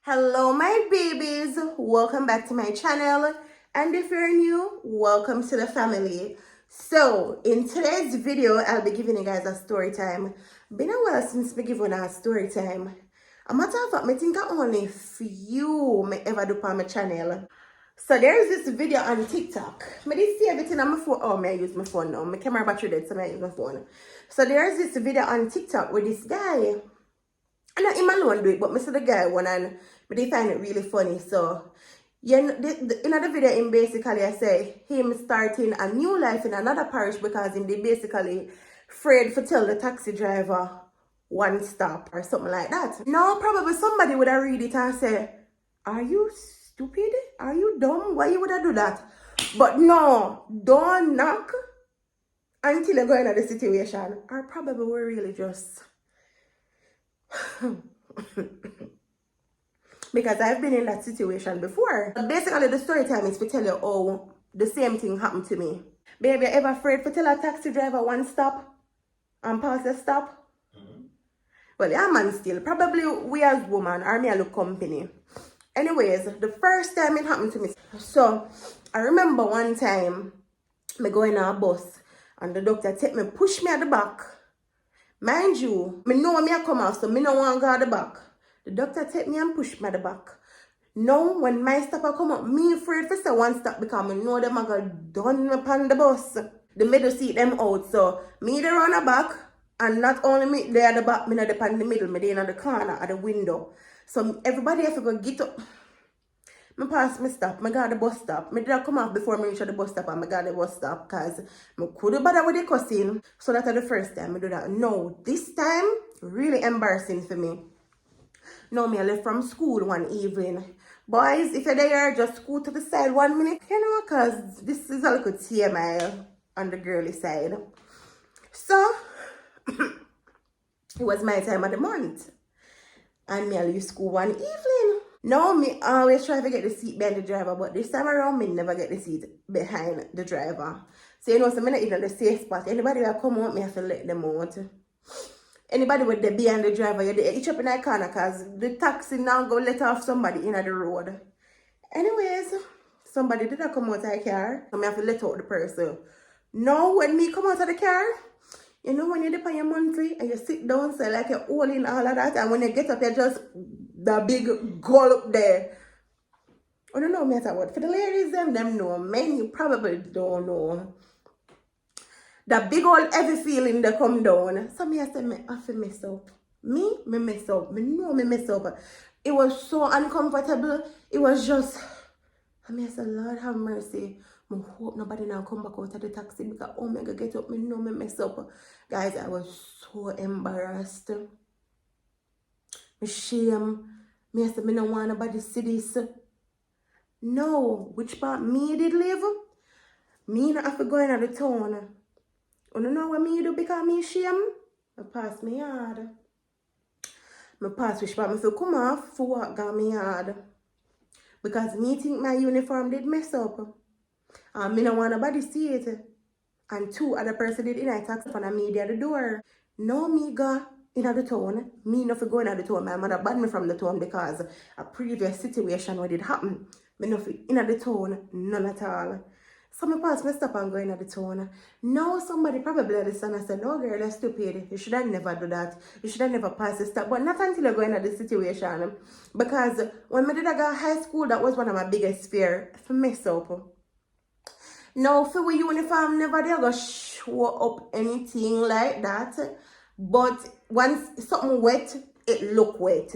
Hello my babies, welcome back to my channel, and if you're new, welcome to the family. So in today's video, I'll be giving you guys a story time. Been a while since me give you a story time. A matter of fact, I think I only few me ever do on my channel. So there's this video on TikTok. I did see everything on my phone. Oh, I use my phone now. My camera battery dead, so I use my phone. So there's this video on TikTok with this guy. And not him alone do it, but I see the guy one and they find it really funny. So yeah, in the video him basically I say him starting a new life in another parish because him they basically afraid to tell the taxi driver one stop or something like that. Now probably somebody would have read it and say, are you stupid? Are you dumb? Why you would have do that? But no, don't knock until you go into the situation. Or probably we're really just because I've been in that situation before. Basically, the story time is to tell you how the same thing happened to me. Baby, you ever afraid to tell a taxi driver one stop and pass the stop? Well, yeah, man, still. Probably we as woman or me a look company. Anyways, the first time it happened to me. So, I remember one time, me going on a bus and the doctor take me, push me at the back. Mind you, me know me a come out, so me no want to go at the back. The doctor take me and push me at the back. Now, when my stopper come up, me afraid for say one stop because I know them are going done upon the bus. The middle seat them out, so me there on the back, and not only me there at the back, me not upon the middle, me there in the corner at the window. So everybody have to go get up. I pass my stop, I got the bus stop. I did come off before I reach the bus stop and I got the bus stop because I couldn't bother with the cussing. So that's the first time I do that. No, this time, really embarrassing for me. No, me I left from school one evening. Boys, if you're there, just scoot to the side 1 minute, you know, because this is a little TMI on the girly side. So, it was my time of the month. And me I leave school one evening. Now, me always try to get the seat behind the driver, but this time around, me never get the seat behind the driver. So, you know, so I'm not in the safe spot. Anybody that come out, me have to let them out. Anybody with the behind the driver, you each up in that corner because the taxi now go let off somebody in the road. Anyways, somebody did not come out of the car. So I have to let out the person. Now, when me come out of the car, you know when you're there on your monthly and you sit down, so like you're all in all of that, and when you get up, you're just the big gulp there. I don't know, matter what. For the ladies, them know. Men, you probably don't know. The big old heavy feeling that come down. So me I said, me have to mess up. Me mess up. Me know me mess up. It was so uncomfortable. It was just, I said, Lord have mercy. I hope nobody now come back out of the taxi because oh my God, get up. Me know me mess up. Guys, I was so embarrassed. Me shame. Me I said, me don't want nobody see this. No, which part me did live? Me not have to go in the town. You know what me do because me shame? I pass me yard. I pass which part me feel come off for walk down me yard. Because me think my uniform did mess up. And me don't want nobody see it. And two other person did in a taxi and me at the door. No me go in the town. Me not for go in the town. My mother banned me from the town because a previous situation where it happened. Me not for in the town, none at all. So I pass my stop and go in the town. Now somebody probably listen and say, no girl, that's stupid. You should have never do that. You should have never pass the stop. But not until you go in the situation. Because when I did go high school, that was one of my biggest fear. For mess up. Now for we uniform, never they go show up anything like that. But once something wet, it look wet.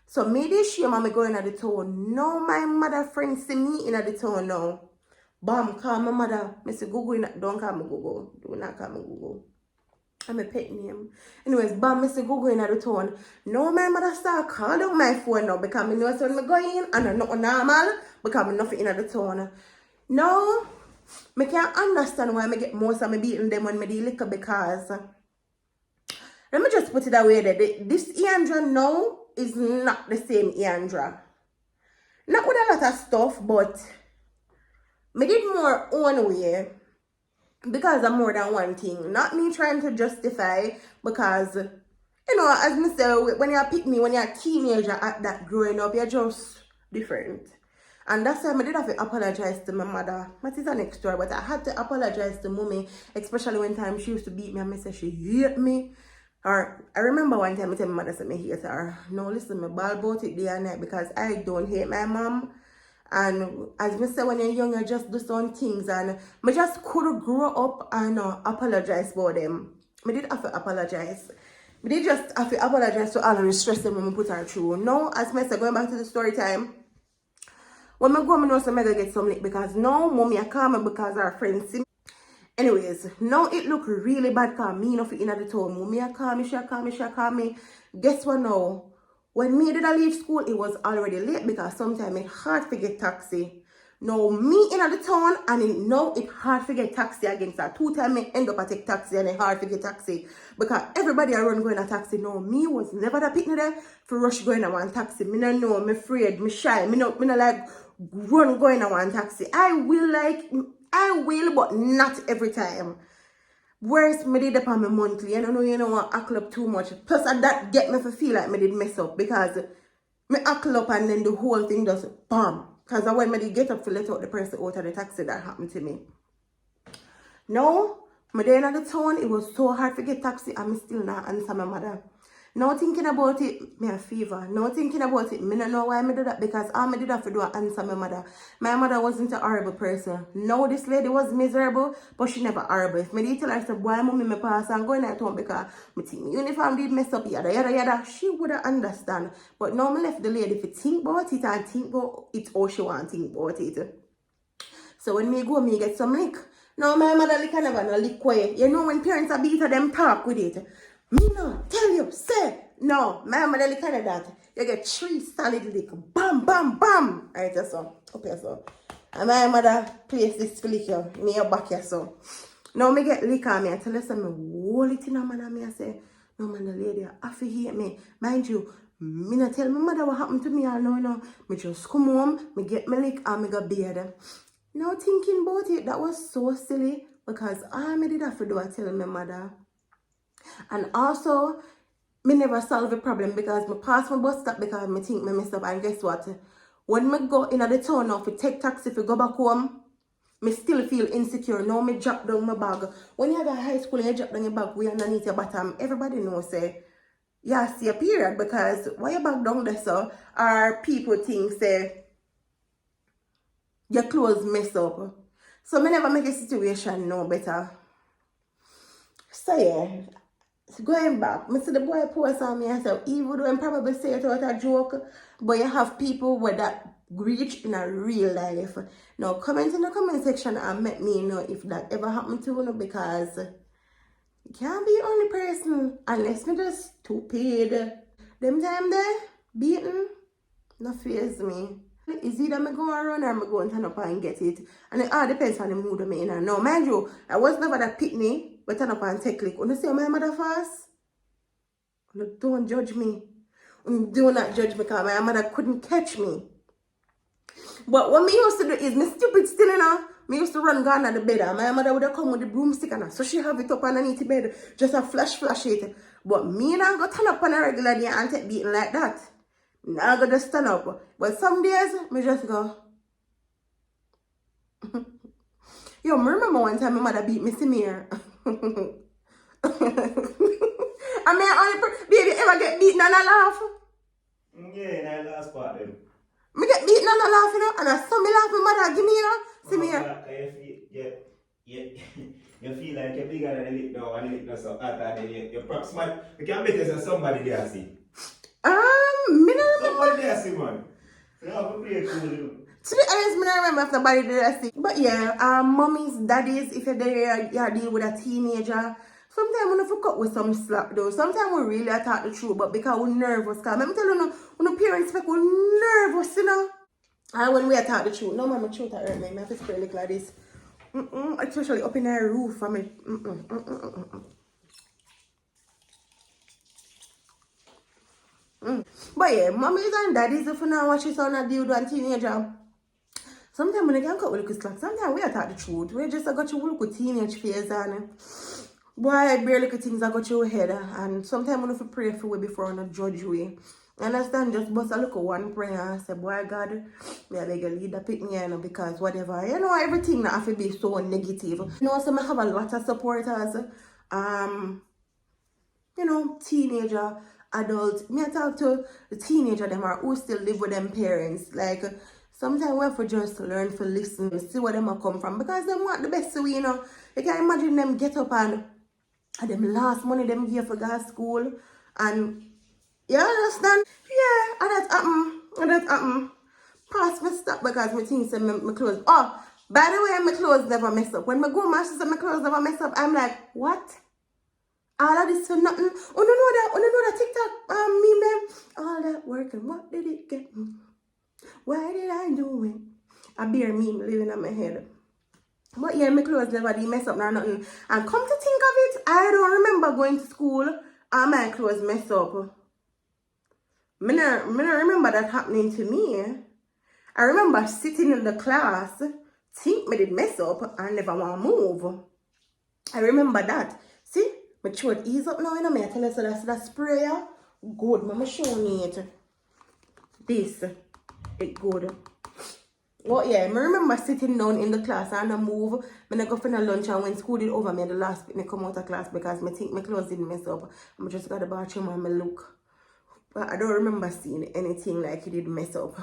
So me this year, me go in the town. Now my mother friends see me in the town now. Bam, call my mother. Mr. Google, don't call me Google. Do not call me Google. I'm a pet name. Anyways, bam, Mr. Google in the town. No, my mother start calling my phone now because I know when I go in and I'm not normal because I'm nothing in the town. No, I can't understand why I get most of my beating them when I do liquor because let me just put it away that this Iandra now is not the same Iandra. Not with a lot of stuff, but I did more own way because of more than one thing. Not me trying to justify because You know, as me say, when you're pick me, when you're a teenager at that growing up, you're just different. And that's why I did have to apologize to my mother. That is an next story, but I had to apologize to mommy, especially when time she used to beat me and me say she hate me. Or I remember one time I tell my mother said me hate her. No, listen, me ball about it day and night because I don't hate my mom. And as me say, when you're young, you just do some things and me just could grow up and apologize for them. Me did have to apologize. Me did just have to apologize to all of the stress them when we put her through. Now, as me say, going back to the story time, when I go, I know some mega get some lick because now mommy I call me because our friends see me. Anyways, now it look really bad because me not fit in at the town. Mommy I call me, she call me. Guess what now? When me did I leave school, it was already late because sometimes it's hard to get taxi. Now me in at the town and now it's hard to get taxi again. So 2 times me end up at take taxi and it's hard to get taxi. Because everybody around going a taxi. No, me was never that picnic there for rush going a one taxi. Me no know, me afraid, me shy, me no like run going a one taxi. I will, but not every time. Whereas me did up on my monthly, and I know you know what act up too much. Plus that get me to feel like me did mess up because me act up and then the whole thing just bam. Because when me did get up to let out the person out of the taxi that happened to me. No, my day in the town, it was so hard to get taxi and me still not answer my mother. Now thinking about it, me a fever. Now thinking about it, me don't know why me do that because all me did have to do was answer my mother. My mother wasn't a horrible person. No, this lady was miserable, but she never horrible. If me did tell her, say, boy, mommy, me pass and going at home because my team uniform did mess up, yada, yada, yada, she would have understand. But now me left the lady to think about it and think about it how she want to think about it. So when me go, me get some lick. Now my mother lick never no lick quiet. You know when parents are beat them talk with it. Me no tell you, say. No, my mother lick kind of that. You get 3 solid lick. Bam, bam, bam. Alright, so. Up here, so. And my mother place this for lick you. Me your back here, so. Now me get lick on me. I tell her, say, me hold it in a man and me. I say, no man, the lady, have to hate me. Mind you, me not tell my mother what happened to me. I know, no. Me just come home, me get my lick and me go bed. Now thinking about it, that was so silly because all I did have to do was tell my mother. And also, me never solve the problem because me pass my bus stop because me think me mess up. And guess what? When me go in the town now to take taxi to go back home, me still feel insecure. Now me drop down my bag. When you have a high school and you drop down your bag, we underneath your bottom, everybody knows say, yeah, see a period because why you back down there so? Or people think say, your clothes mess up. So me never make a situation no better. So yeah, going back, me see the boy post on me and say, even though I'm probably say it out a joke, but you have people where that reach in a real life. Now comment in the comment section and let me know if that ever happened to you because you can't be the only person unless me just stupid. Them time there, beaten, no fears me. Is either me go around or me go and turn up and get it. And it all depends on the mood I'm in. Now, mind you, I was never that pitney, but turn up and take click. When you see my mother first, don't judge me. Do not judge me because my mother couldn't catch me. But what me used to do is, me stupid still, you know, me used to run gone at the bed and my mother would have come with the broomstick and so she have it up underneath the bed, just a flash it. But me not go turn up on a regular day and take beating like that. Now I go just stand up. But some days, me just go. Yo, me remember one time my mother beat me Samir. I mean, baby, ever get beaten and I laugh? Yeah, in that last part then. Me get beaten and I laugh, you know, and I saw me laugh, my mother give me, you know, Samir. You feel like you're bigger than the lip now and the lip now so hot and then you're props smart. You can bet there's somebody there see. Me not remember. Somebody there see, man. So you have to play cool, you know. To be honest, me not remember if nobody did I see. But yeah, mummies, daddies, if you're there, you deal with a teenager. Sometimes we don't cut with some slap though. Sometimes we really attack the truth, but because we're nervous. Because let me tell you, when the parents make we're nervous, you know. And when we attack the truth, no man, my truth that hurt me. I have to spray like this. Especially up in our roof. I mean, But yeah, mummies and daddies, if you now watch this on a dude and teenager. Sometimes when I can cut with the slack, sometimes we attack the truth. We just got you look with teenage phase and Boy, barely little things I go through your head, and sometimes I have to pray for we before I not judge we. Understand? Just bust a look at one prayer and say, boy God, may I beg you lead the pick me, because whatever, everything that have to be so negative. So I have a lot of supporters, teenager, adult. Me I talk to the teenager them are who still live with them parents. Like sometimes we have to just learn to listen, see where them a come from, because them want the best so you know. You can imagine them get up and them last money them give for gas school, and you understand? Yeah, and that happen. And that happen. Pass me stop because my things say my clothes. Oh, by the way, my clothes never mess up. When my go my sister my clothes never mess up, I'm like, what? All of this for nothing. Oh no that TikTok meme. All that work and what did it get me? Why did I do it? A beer meme living in my head. But yeah, my clothes never did mess up nor nothing. And come to think of it, I don't remember going to school and my clothes mess up. I don't remember that happening to me. I remember sitting in the class, think me did mess up and never want to move. I remember that. See, my throat ease up now, I tell you, so that's that sprayer. Good, mama showing you it. This, it good. Well, yeah, I remember sitting down in the class and I move. I go for the lunch, and when school did over, me the last bit, I come out of class because I think my clothes didn't mess up. I just got the bathroom and I look. But I don't remember seeing anything like it did mess up.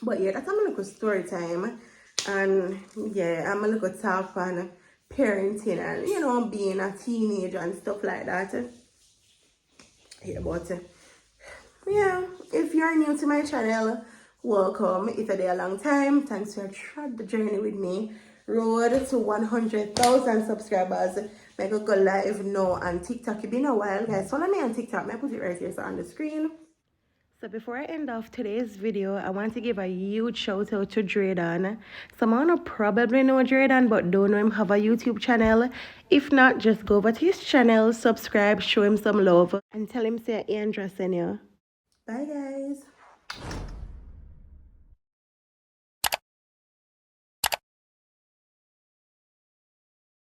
But yeah, that's a little story time. And yeah, I'm a little talk on parenting and, being a teenager and stuff like that. Yeah, but yeah, if you're new to my channel, welcome. If you're there a long time, thanks for trying the journey with me. Road to 100,000 subscribers. Make a go live now on TikTok. It's been a while, guys. Follow me on TikTok. I put it right here so on the screen. So before I end off today's video, I want to give a huge shout out to Drayden. Someone probably know Drayden but don't know him have a YouTube channel. If not, just go over to his channel, subscribe, show him some love, and tell him say Andra sent you. Bye guys.